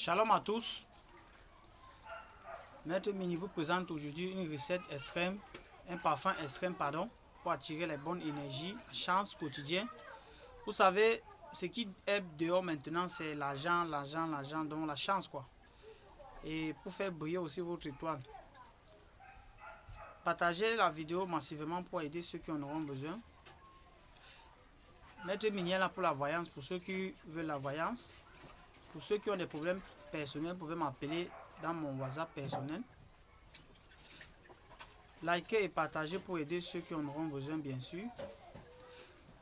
Shalom à tous. Maître Mini vous présente aujourd'hui une recette extrême, un parfum extrême pardon, pour attirer les bonnes énergies, la chance quotidienne. Vous savez, ce qui est dehors maintenant, c'est l'argent, donc la chance quoi. Et pour faire briller aussi votre étoile. Partagez la vidéo massivement pour aider ceux qui en auront besoin. Maître Mini est là pour la voyance, pour ceux qui veulent la voyance. Pour ceux qui ont des problèmes personnels, vous pouvez m'appeler dans mon WhatsApp personnel. Likez et partagez pour aider ceux qui en auront besoin, bien sûr.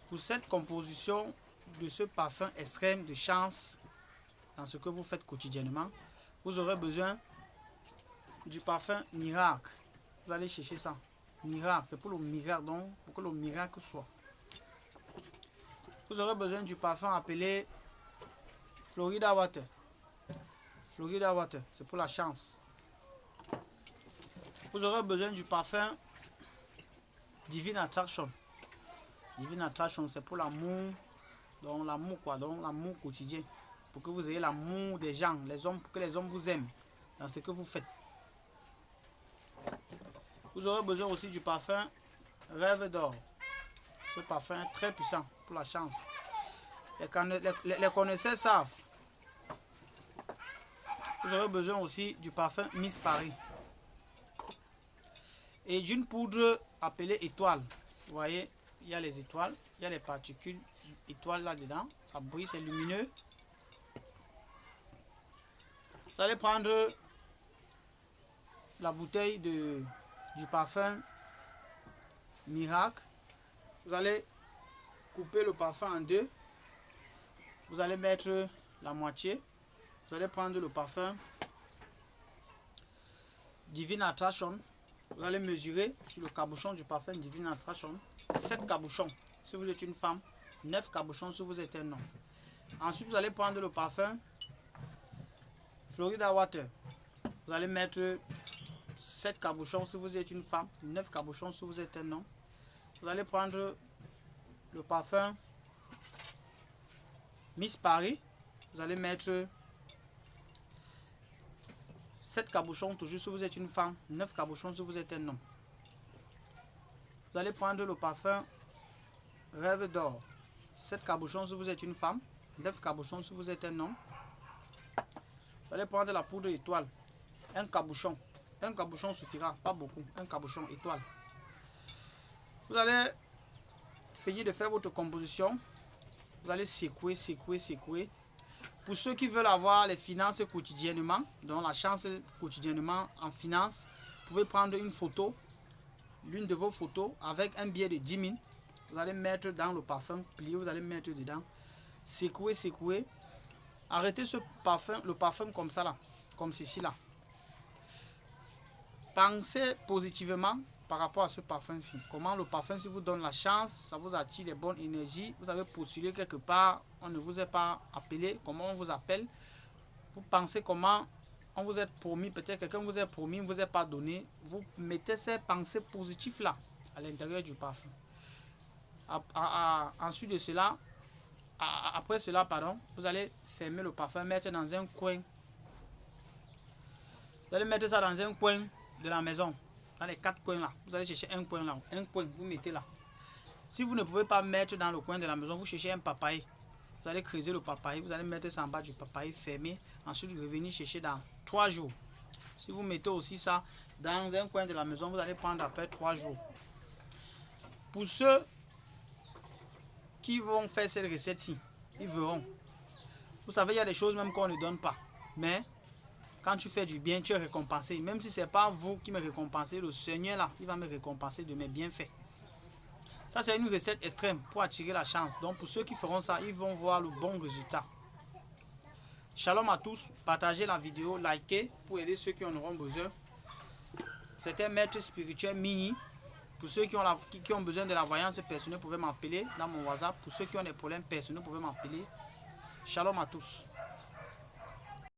Pour cette composition de ce parfum extrême de chance dans ce que vous faites quotidiennement, vous aurez besoin du parfum miracle. Vous allez chercher ça. Miracle, c'est pour le miracle, donc pour que le miracle soit. Vous aurez besoin du parfum appelé Florida Water. Florida Water, c'est pour la chance. Vous aurez besoin du parfum Divine Attraction. Divine Attraction, c'est pour l'amour, donc l'amour quoi, donc l'amour quotidien. Pour que vous ayez l'amour des gens, les hommes, pour que les hommes vous aiment dans ce que vous faites. Vous aurez besoin aussi du parfum Rêve d'or. Ce parfum est très puissant pour la chance. Les connaisseurs savent. Vous aurez besoin aussi du parfum Miss Paris. Et d'une poudre appelée étoile. Vous voyez, il y a les étoiles, il y a les particules étoiles là-dedans. Ça brille, c'est lumineux. Vous allez prendre la bouteille du parfum Miracle. Vous allez couper le parfum en deux. Vous allez mettre la moitié. Vous allez prendre le parfum Divine Attraction. Vous allez mesurer sur le cabochon du parfum Divine Attraction 7 cabochons si vous êtes une femme, 9 cabochons si vous êtes un homme. Ensuite, vous allez prendre le parfum Florida Water. Vous allez mettre 7 cabochons si vous êtes une femme, 9 cabochons si vous êtes un homme. Vous allez prendre le parfum Miss Paris. Vous allez mettre 7 cabochons toujours si vous êtes une femme, 9 cabochons si vous êtes un homme. Vous allez prendre le parfum Rêve d'or. 7 cabochons si vous êtes une femme, 9 cabochons si vous êtes un homme. Vous allez prendre la poudre étoile. Un cabochon. Un cabochon suffira, pas beaucoup. Un cabochon étoile. Vous allez finir de faire votre composition. Vous allez secouer, secouer, secouer. Pour ceux qui veulent avoir les finances quotidiennement, donc la chance quotidiennement en finance, vous pouvez prendre une photo, l'une de vos photos avec un billet de 10 000. Vous allez mettre dans le parfum, plier, vous allez mettre dedans, secouer, secouer. Arrêtez ce parfum, le parfum comme ça là, comme ceci là. Pensez positivement par rapport à ce parfum-ci. Comment le parfum-ci vous donne la chance, ça vous attire les bonnes énergies. Vous avez postulé quelque part, on ne vous a pas appelé, comment on vous appelle. Vous pensez comment on vous a promis, peut-être quelqu'un vous a promis, ne vous a pas donné. Vous mettez ces pensées positives là, à l'intérieur du parfum. Ensuite de cela, après cela, pardon, vous allez fermer le parfum, mettre dans un coin. Vous allez mettre ça dans un coin de la maison. Dans les 4 coins là, vous allez chercher un coin là, un coin, vous mettez là. Si vous ne pouvez pas mettre dans le coin de la maison, vous cherchez un papaye. Vous allez creuser le papaye, vous allez mettre ça en bas du papaye, fermer. Ensuite, revenir chercher dans 3 jours. Si vous mettez aussi ça dans un coin de la maison, vous allez prendre après 3 jours. Pour ceux qui vont faire cette recette-ci, ils verront. Vous savez, il y a des choses même qu'on ne donne pas. Mais quand tu fais du bien, tu es récompensé. Même si ce n'est pas vous qui me récompensez, le Seigneur là, il va me récompenser de mes bienfaits. Ça, c'est une recette extrême pour attirer la chance. Donc, pour ceux qui feront ça, ils vont voir le bon résultat. Shalom à tous. Partagez la vidéo, likez pour aider ceux qui en auront besoin. C'était Maître Spirituel Mini. Pour ceux qui ont besoin de la voyance personnelle, vous pouvez m'appeler dans mon WhatsApp. Pour ceux qui ont des problèmes personnels, vous pouvez m'appeler. Shalom à tous.